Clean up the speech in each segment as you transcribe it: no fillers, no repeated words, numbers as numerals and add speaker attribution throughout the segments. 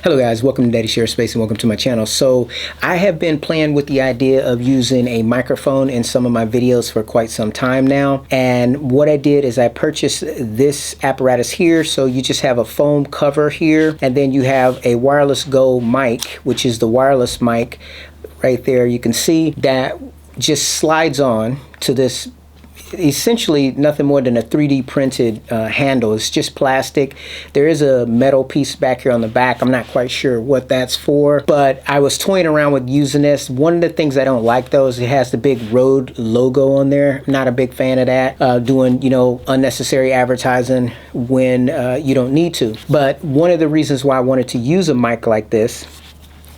Speaker 1: Hello guys, welcome to Daddy Share Space and welcome to my channel. So I have been playing with the idea of using a microphone in some of my videos for quite some time now. And what I did is I purchased this apparatus here. So you just have a foam cover here, and then you have a Wireless Go mic, which is the wireless mic right there. You can see that just slides on to this, essentially nothing more than a 3D printed handle. It's just plastic. There is a metal piece back here on the back. I'm not quite sure what that's for, but I was toying around with using this. One of the things I don't like though is it has the big Rode logo on there. I'm not a big fan of that, doing, unnecessary advertising when you don't need to. But one of the reasons why I wanted to use a mic like this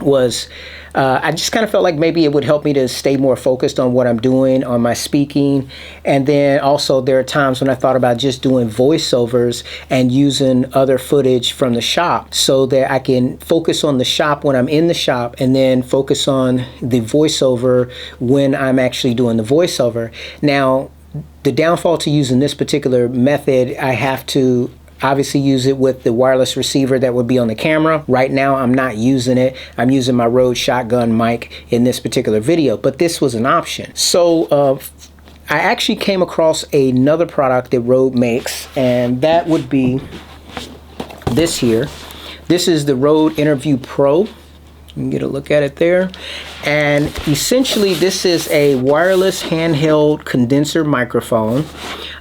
Speaker 1: was I just kind of felt like maybe it would help me to stay more focused on what I'm doing, on my speaking. And then also there are times when I thought about just doing voiceovers and using other footage from the shop so that I can focus on the shop when I'm in the shop and then focus on the voiceover when I'm actually doing the voiceover. Now, the downfall to using this particular method, I have to obviously use it with the wireless receiver that would be on the camera. Right now I'm not using it. I'm using my Rode shotgun mic in this particular video, but this was an option. So I actually came across another product that Rode makes, and that would be this here. This is the Rode Interview Pro. You can get a look at it there. And essentially this is a wireless handheld condenser microphone.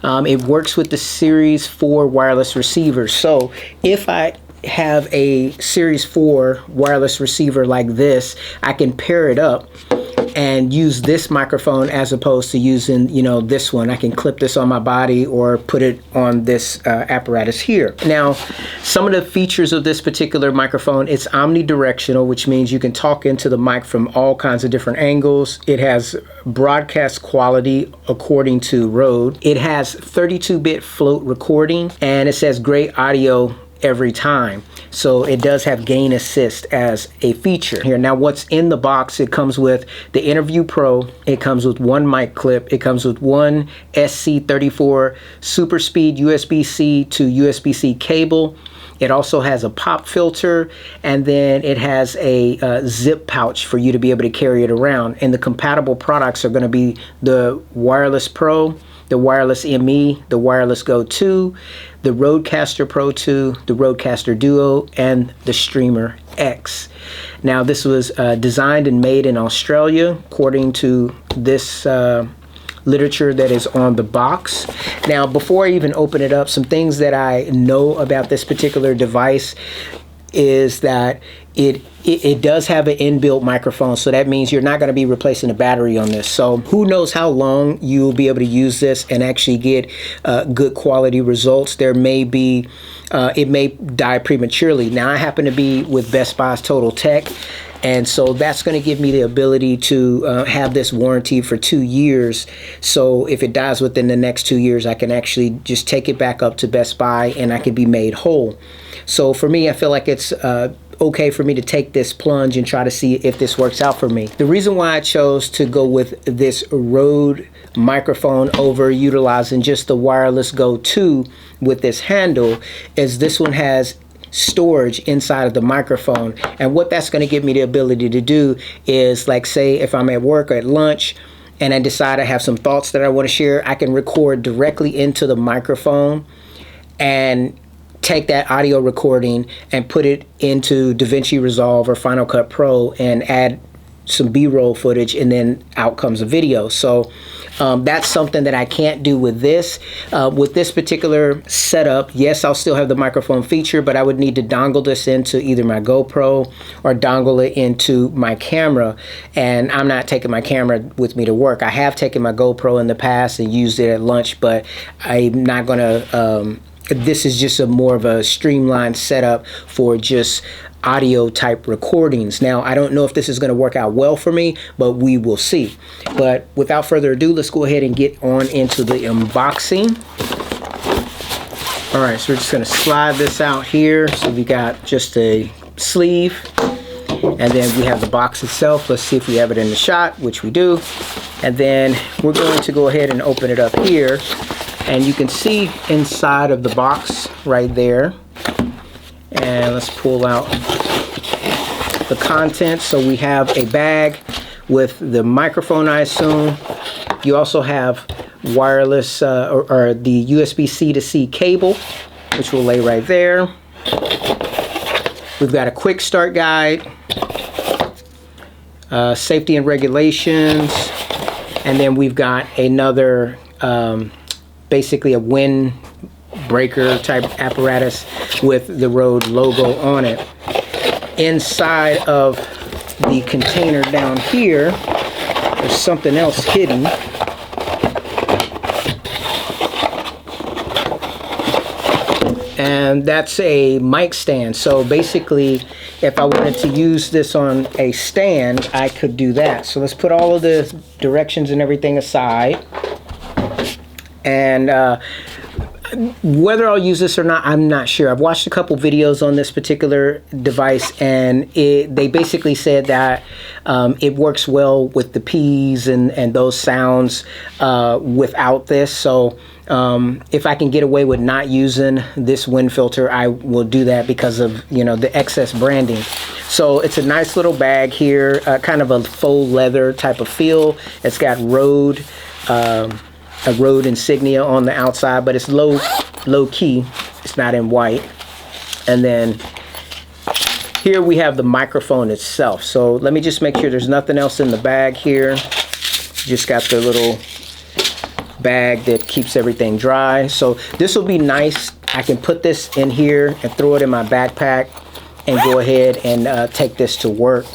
Speaker 1: It works with the Series 4 wireless receiver. So if I have a Series 4 wireless receiver like this, I can pair it up and use this microphone as opposed to using, this one. I can clip this on my body or put it on this apparatus here. Now, some of the features of this particular microphone, it's omnidirectional, which means you can talk into the mic from all kinds of different angles. It has broadcast quality according to Rode. It has 32-bit float recording, and it says great audio every time. So it does have gain assist as a feature here. Now what's in the box, it comes with the Interview Pro, it comes with one mic clip, it comes with one SC34 super speed USB-C to USB-C cable. It also has a pop filter, and then it has a zip pouch for you to be able to carry it around. And the compatible products are going to be the Wireless Pro, the Wireless ME, the Wireless Go 2, the Rodecaster Pro 2, the Rodecaster Duo, and the Streamer X. Now this was designed and made in Australia according to this literature that is on the box. Now before I even open it up, some things that I know about this particular device is that it does have an inbuilt microphone, so that means you're not going to be replacing the battery on this. So who knows how long you'll be able to use this and actually get good quality results. There may be it may die prematurely. Now I happen to be with Best Buy's Total Tech, and so that's going to give me the ability to have this warranty for 2 years. So if it dies within the next 2 years, I can actually just take it back up to Best Buy and I can be made whole. So for me, I feel like it's okay for me to take this plunge and try to see if this works out for me. The reason why I chose to go with this Rode microphone over utilizing just the Wireless Go 2 with this handle is this one has storage inside of the microphone, and what that's going to give me the ability to do is, like, say if I'm at work or at lunch and I decide I have some thoughts that I want to share, I can record directly into the microphone and take that audio recording and put it into DaVinci Resolve or Final Cut Pro and add some B-roll footage, and then out comes a video. So that's something that I can't do with this. With this particular setup, yes, I'll still have the microphone feature, but I would need to dongle this into either my GoPro or dongle it into my camera, and I'm not taking my camera with me to work. I have taken my GoPro in the past and used it at lunch, but I'm not gonna this is just more of a streamlined setup for just audio type recordings. Now I don't know if this is going to work out well for me, but we will see. But without further ado, let's go ahead and get on into the unboxing. All right, so we're just going to slide this out here. So we got just a sleeve, and then we have the box itself. Let's see if we have it in the shot, which we do. And then we're going to go ahead and open it up here, and you can see inside of the box right there. And let's pull out the contents. So we have a bag with the microphone, I assume. You also have wireless or the USB-C to C cable, which will lay right there. We've got a quick start guide, safety and regulations, and then we've got another basically a wind breaker type apparatus with the Rode logo on it. Inside of the container down here, there's something else hidden. And that's a mic stand. So basically, if I wanted to use this on a stand, I could do that. So let's put all of the directions and everything aside. And whether I'll use this or not, I'm not sure. I've watched a couple videos on this particular device, and they basically said that it works well with the P's and those sounds without this. So if I can get away with not using this wind filter, I will do that because of, you know, the excess branding. So it's a nice little bag here, kind of a faux leather type of feel. It's got Rode, a Rode insignia on the outside, but it's low key. It's not in white. And then here we have the microphone itself. So let me just make sure there's nothing else in the bag here. Just got the little bag that keeps everything dry. So this will be nice. I can put this in here and throw it in my backpack and go ahead and take this to work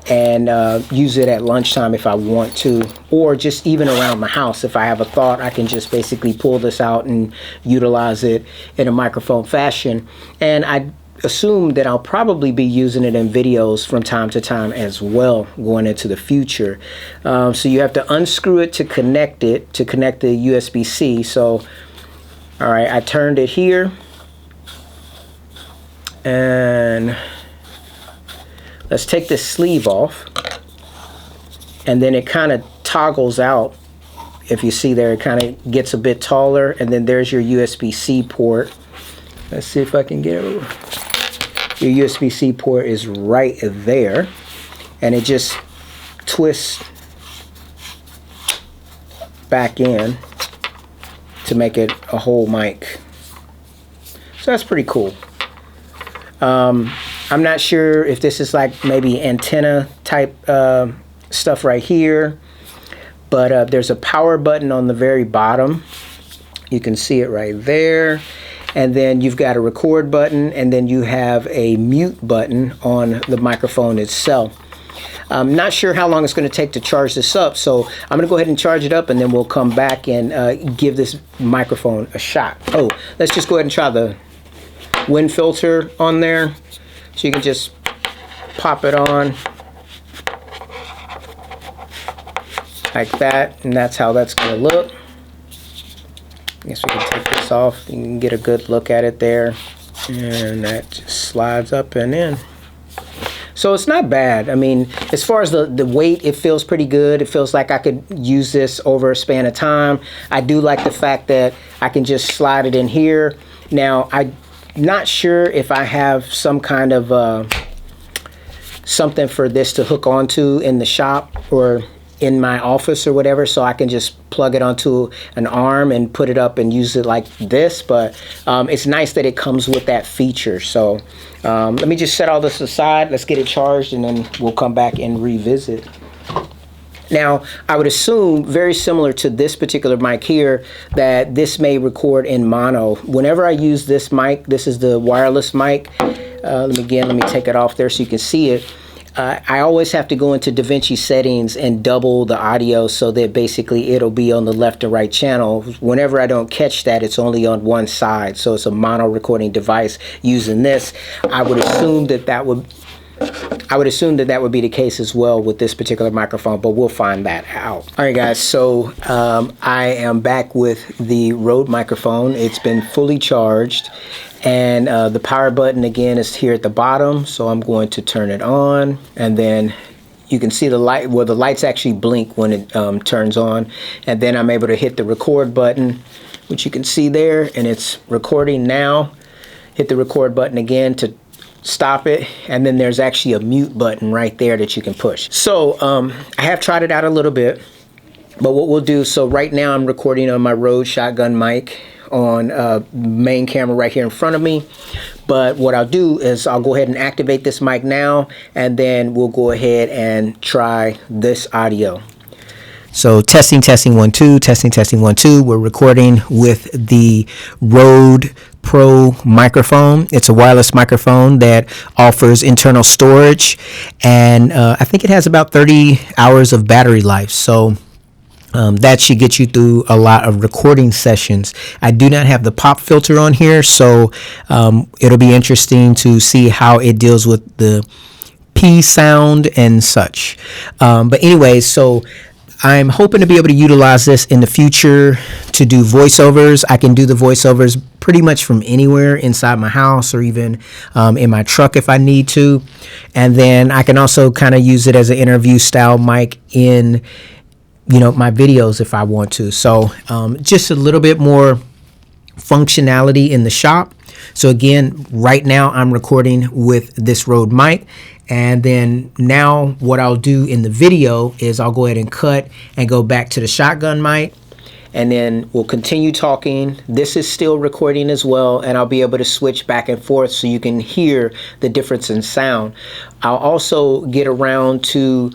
Speaker 1: and use it at lunchtime if I want to, or just even around the house. If I have a thought, I can just basically pull this out and utilize it in a microphone fashion. And I assume that I'll probably be using it in videos from time to time as well going into the future. So you have to unscrew it to connect the USB-C. So all right, I turned it here, and let's take this sleeve off, and then it kind of toggles out. If you see there, it kind of gets a bit taller, and then there's your USB-C port. Let's see if I can get it. Your USB-C port is right there, and it just twists back in to make it a whole mic. So that's pretty cool. I'm not sure if this is like maybe antenna type stuff right here, but there's a power button on the very bottom. You can see it right there. And then you've got a record button, and then you have a mute button on the microphone itself. I'm not sure how long it's going to take to charge this up, so I'm going to go ahead and charge it up, and then we'll come back and give this microphone a shot. Oh, let's just go ahead and try the wind filter on there. So you can just pop it on like that, and that's how that's going to look. I guess we can take this off. You can get a good look at it there, and that just slides up and in. So it's not bad. I mean, as far as the weight, it feels pretty good. It feels like I could use this over a span of time. I do like the fact that I can just slide it in here. Now, I'm not sure if I have some kind of something for this to hook onto in the shop or in my office or whatever, so I can just plug it onto an arm and put it up and use it like this. But it's nice that it comes with that feature. So let me just set all this aside. Let's get it charged, and then we'll come back and revisit. Now, I would assume, very similar to this particular mic here, that this may record in mono. Whenever I use this mic, this is the wireless mic. Let me take it off there so you can see it. I always have to go into DaVinci settings and double the audio so that basically it'll be on the left or right channel. Whenever I don't catch that, it's only on one side. So it's a mono recording device using this. I would assume that would be the case as well with this particular microphone, but we'll find that out. All right, guys, so I am back with the Rode microphone. It's been fully charged, and the power button again is here at the bottom, so I'm going to turn it on, and then you can see the light, well, the lights actually blink when it turns on, and then I'm able to hit the record button, which you can see there, and it's recording now. Hit the record button again to stop it, and then there's actually a mute button right there that you can push. So I have tried it out a little bit, but what we'll do, so right now I'm recording on my Rode shotgun mic on main camera right here in front of me. But what I'll do is I'll go ahead and activate this mic now, and then we'll go ahead and try this audio. So testing 1 2, testing 1 2. We're recording with the Rode Pro microphone. It's a wireless microphone that offers internal storage, and I think it has about 30 hours of battery life. So that should get you through a lot of recording sessions. I do not have the pop filter on here, so it'll be interesting to see how it deals with the P sound and such. But anyways, so I'm hoping to be able to utilize this in the future to do voiceovers. I can do the voiceovers pretty much from anywhere inside my house or even in my truck if I need to. And then I can also kind of use it as an interview style mic in my videos if I want to. So just a little bit more functionality in the shop. So again, right now I'm recording with this Rode mic, and then now what I'll do in the video is I'll go ahead and cut and go back to the shotgun mic, and then we'll continue talking. This is still recording as well, and I'll be able to switch back and forth so you can hear the difference in sound. I'll also get around to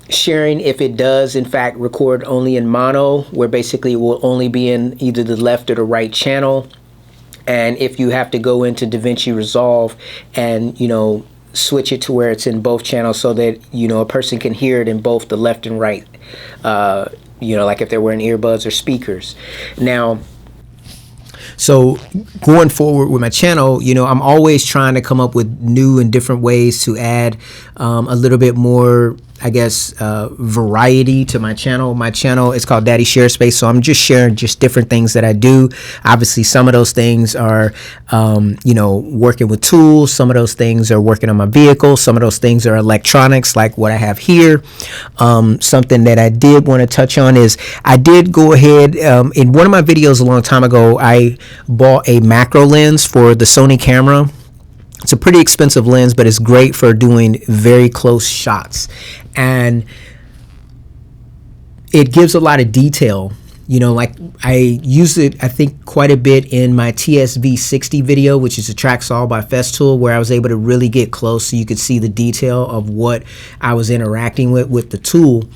Speaker 1: sharing if it does in fact record only in mono, where basically it will only be in either the left or the right channel. And if you have to go into DaVinci Resolve and switch it to where it's in both channels so that a person can hear it in both the left and right, like if they're wearing earbuds or speakers. Now, so going forward with my channel, I'm always trying to come up with new and different ways to add a little bit more, I guess, variety to my channel. My channel is called Daddy Share Space, so I'm just sharing just different things that I do. Obviously, some of those things are, working with tools. Some of those things are working on my vehicle. Some of those things are electronics, like what I have here. Something that I did want to touch on is I did go ahead, in one of my videos a long time ago, I bought a macro lens for the Sony camera. It's a pretty expensive lens, but it's great for doing very close shots. And it gives a lot of detail. Like I used it, I think, quite a bit in my TSV60 video, which is a Traxol by Festool, where I was able to really get close so you could see the detail of what I was interacting with the tool.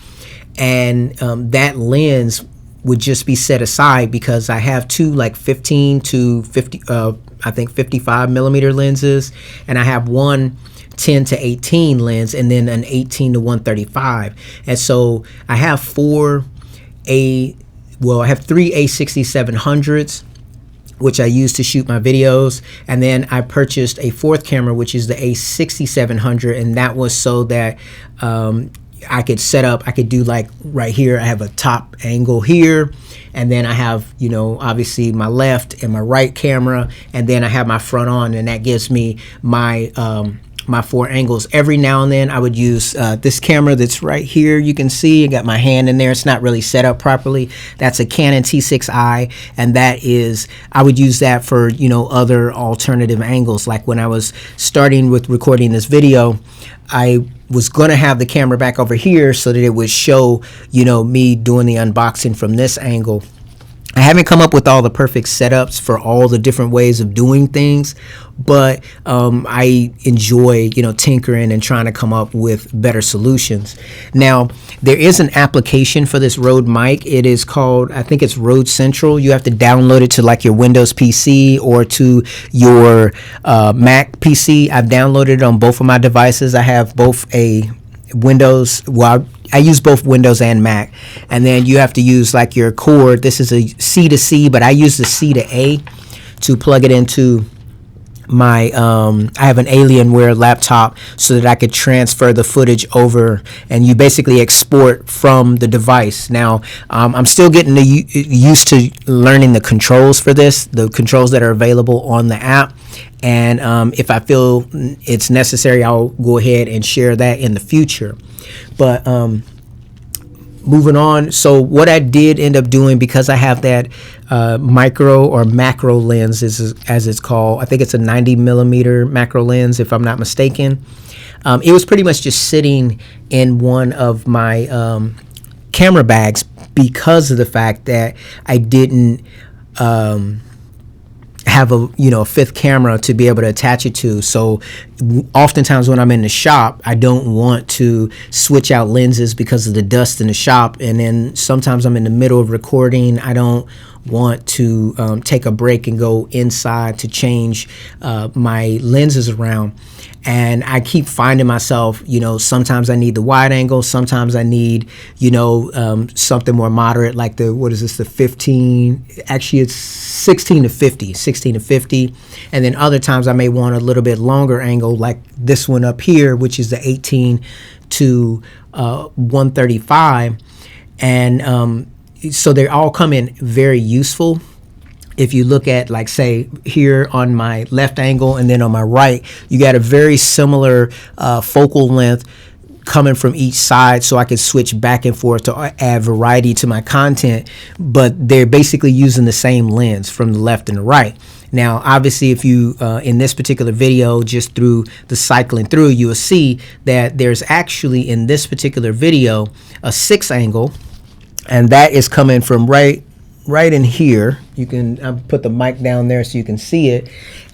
Speaker 1: And that lens would just be set aside because I have two like 15 to 50, I think 55 millimeter lenses, and I have one 10 to 18 lens, and then an 18 to 135. And so I have I have three A6700s, which I use to shoot my videos. And then I purchased a fourth camera, which is the A6700, and that was so that I could set up, I could do like right here, I have a top angle here, and then I have, obviously my left and my right camera, and then I have my front on, and that gives me my my four angles. Every now and then I would use this camera that's right here. You can see I got my hand in there. It's not really set up properly. That's a Canon T6i, and that is, I would use that for other alternative angles. Like when I was starting with recording this video, I was going to have the camera back over here so that it would show me doing the unboxing from this angle. I haven't come up with all the perfect setups for all the different ways of doing things, but I enjoy, tinkering and trying to come up with better solutions. Now, there is an application for this Rode mic. It is called, I think it's Rode Central. You have to download it to like your Windows PC or to your Mac PC. I've downloaded it on both of my devices. I have both a Windows, I use both Windows and Mac, and then you have to use like your cord. This is a C to C, but I use the C to A to plug it into my I have an Alienware laptop so that I could transfer the footage over, and you basically export from the device. Now I'm still getting used to learning the controls for this, the controls that are available on the app, and if I feel it's necessary, I'll go ahead and share that in the future. But moving on. So what I did end up doing, because I have that micro or macro lens, as it's called. I think it's a 90 millimeter macro lens, if I'm not mistaken. It was pretty much just sitting in one of my camera bags because of the fact that I didn't have a fifth camera to be able to attach it to. So oftentimes when I'm in the shop, I don't want to switch out lenses because of the dust in the shop. And then sometimes I'm in the middle of recording. I don't want to take a break and go inside to change my lenses around. And I keep finding myself, sometimes I need the wide angle, sometimes I need, something more moderate, like the 15, actually it's 16 to 50. And then other times I may want a little bit longer angle, like this one up here, which is the 18 to 135. And so they all come in very useful. If you look at, like, say here on my left angle and then on my right, you got a very similar focal length coming from each side, so I can switch back and forth to add variety to my content, but they're basically using the same lens from the left and the right. Now, obviously, if you, in this particular video, just through the cycling through, you will see that there's actually, in this particular video, a 6 angle, and that is coming from right in here. You can put the mic down there so you can see it.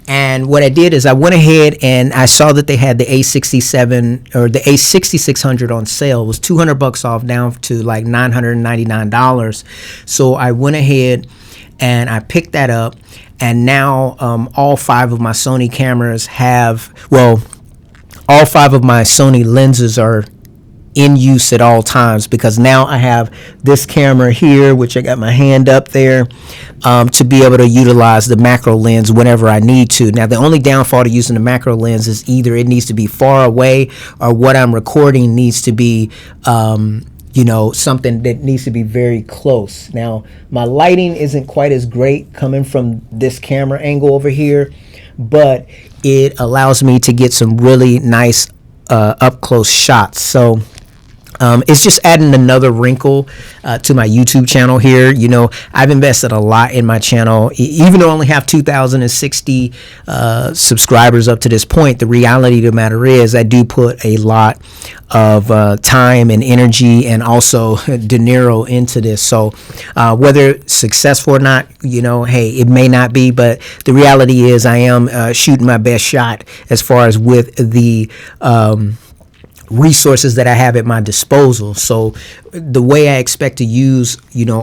Speaker 1: And what I did is I went ahead and I saw that they had the A67 or the A6600 on sale. It was $200 off, down to like $999. So I went ahead and I picked that up, and now all 5 of my Sony cameras have, well, all 5 of my Sony lenses are in use at all times, because now I have this camera here, which I got my hand up there, to be able to utilize the macro lens whenever I need to. Now, the only downfall to using the macro lens is either it needs to be far away, or what I'm recording needs to be something that needs to be very close. Now, my lighting isn't quite as great coming from this camera angle over here, but it allows me to get some really nice up close shots. So it's just adding another wrinkle to my YouTube channel here. I've invested a lot in my channel. Even though I only have 2,060 subscribers up to this point, the reality of the matter is I do put a lot of time and energy and also dinero into this. So whether it's successful or not, hey, it may not be, but the reality is I am shooting my best shot as far as with the resources that I have at my disposal. So the way I expect to use,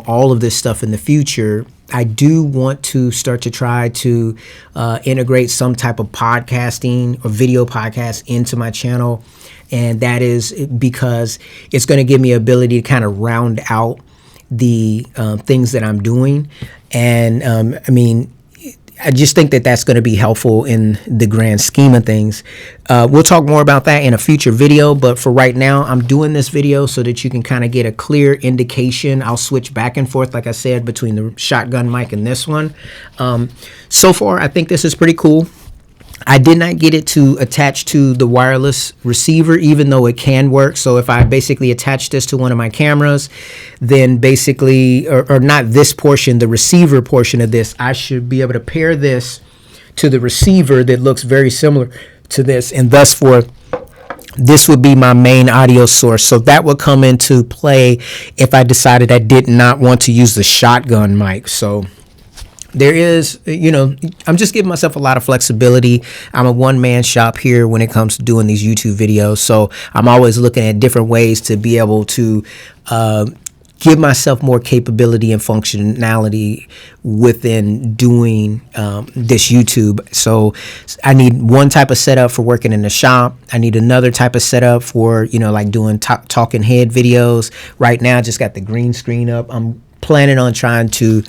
Speaker 1: all of this stuff in the future, I do want to start to try to integrate some type of podcasting or video podcast into my channel. And that is because it's going to give me ability to kind of round out the things that I'm doing. And I just think that that's going to be helpful in the grand scheme of things. We'll talk more about that in a future video, but for right now, I'm doing this video so that you can kind of get a clear indication. I'll switch back and forth, like I said, between the shotgun mic and this one. So far, I think this is pretty cool. I did not get it to attach to the wireless receiver, even though it can work. So if I basically attach this to one of my cameras, then basically, or not this portion, the receiver portion of this, I should be able to pair this to the receiver that looks very similar to this. And thus for this would be my main audio source. So that would come into play if I decided I did not want to use the shotgun mic. So there is, I'm just giving myself a lot of flexibility. I'm a one-man shop here when it comes to doing these YouTube videos. So I'm always looking at different ways to be able to give myself more capability and functionality within doing this YouTube. So I need one type of setup for working in the shop. I need another type of setup for, like doing talking head videos. Right now, I just got the green screen up. I'm planning on trying to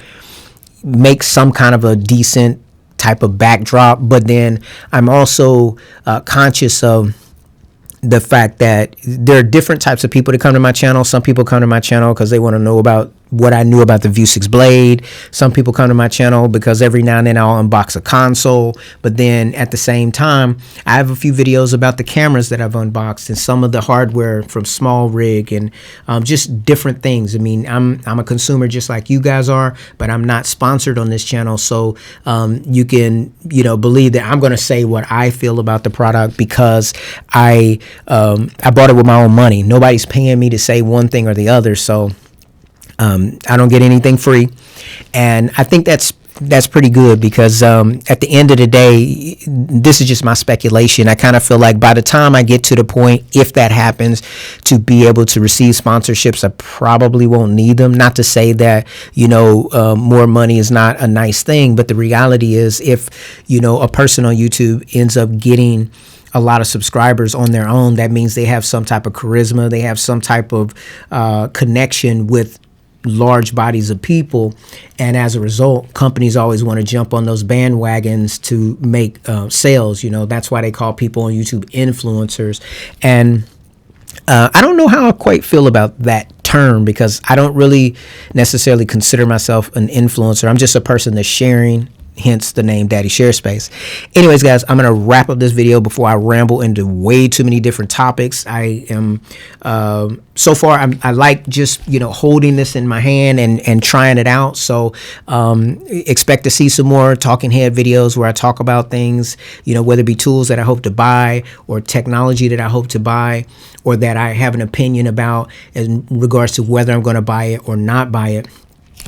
Speaker 1: make some kind of a decent type of backdrop, but then I'm also conscious of the fact that there are different types of people that come to my channel. Some people come to my channel because they want to know about what I knew about the View 6 Blade. Some people come to my channel because every now and then I'll unbox a console, but then at the same time, I have a few videos about the cameras that I've unboxed and some of the hardware from SmallRig and just different things. I mean, I'm a consumer just like you guys are, but I'm not sponsored on this channel, so you can, you know, believe that I'm going to say what I feel about the product because I bought it with my own money. Nobody's paying me to say one thing or the other, so I don't get anything free, and I think that's pretty good because at the end of the day, this is just my speculation. I kind of feel like by the time I get to the point, if that happens, to be able to receive sponsorships, I probably won't need them. Not to say that, you know, more money is not a nice thing, but the reality is if, you know, a person on YouTube ends up getting a lot of subscribers on their own, that means they have some type of charisma, they have some type of connection with large bodies of people, and as a result, companies always want to jump on those bandwagons to make sales. You know, that's why they call people on YouTube influencers. And I don't know how I quite feel about that term because I don't really necessarily consider myself an influencer. I'm just a person that's sharing, hence the name Daddy Share Space. Anyways, guys, I'm going to wrap up this video before I ramble into way too many different topics. I am, so far, I like just, you know, holding this in my hand and trying it out. So expect to see some more talking head videos where I talk about things, you know, whether it be tools that I hope to buy or technology that I hope to buy or that I have an opinion about in regards to whether I'm going to buy it or not buy it.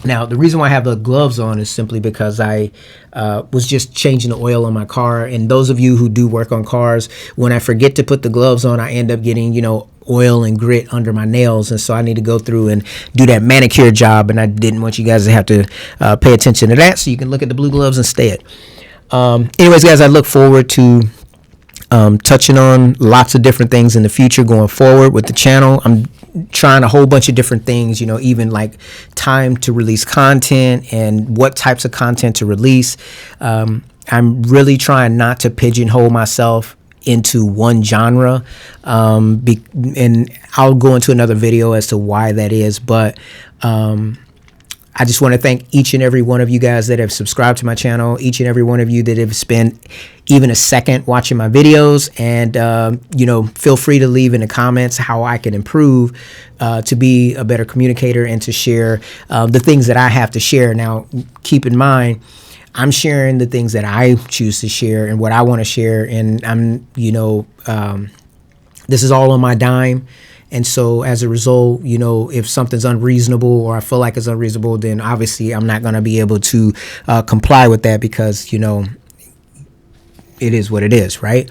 Speaker 1: Now, the reason why I have the gloves on is simply because I was just changing the oil on my car. And those of you who do work on cars, when I forget to put the gloves on, I end up getting, you know, oil and grit under my nails. And so I need to go through and do that manicure job. And I didn't want you guys to have to pay attention to that. So you can look at the blue gloves instead. Anyways, guys, I look forward to touching on lots of different things in the future going forward with the channel. I'm trying a whole bunch of different things, you know, even like time to release content and what types of content to release. I'm really trying not to pigeonhole myself into one genre, and I'll go into another video as to why that is, but I just want to thank each and every one of you guys that have subscribed to my channel, each and every one of you that have spent even a second watching my videos, and you know, feel free to leave in the comments how I can improve to be a better communicator and to share the things that I have to share. Now, keep in mind, I'm sharing the things that I choose to share and what I want to share, and I'm, you know, this is all on my dime. And so as a result, you know, if something's unreasonable or I feel like it's unreasonable, then obviously I'm not going to be able to comply with that because, you know, it is what it is, right?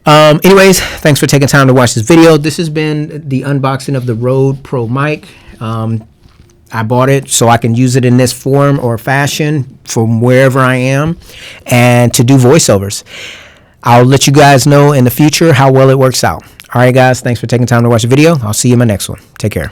Speaker 1: Anyways, thanks for taking time to watch this video. This has been the unboxing of the Rode Pro mic. I bought it so I can use it in this form or fashion from wherever I am and to do voiceovers. I'll let you guys know in the future how well it works out. All right, guys, thanks for taking time to watch the video. I'll see you in my next one. Take care.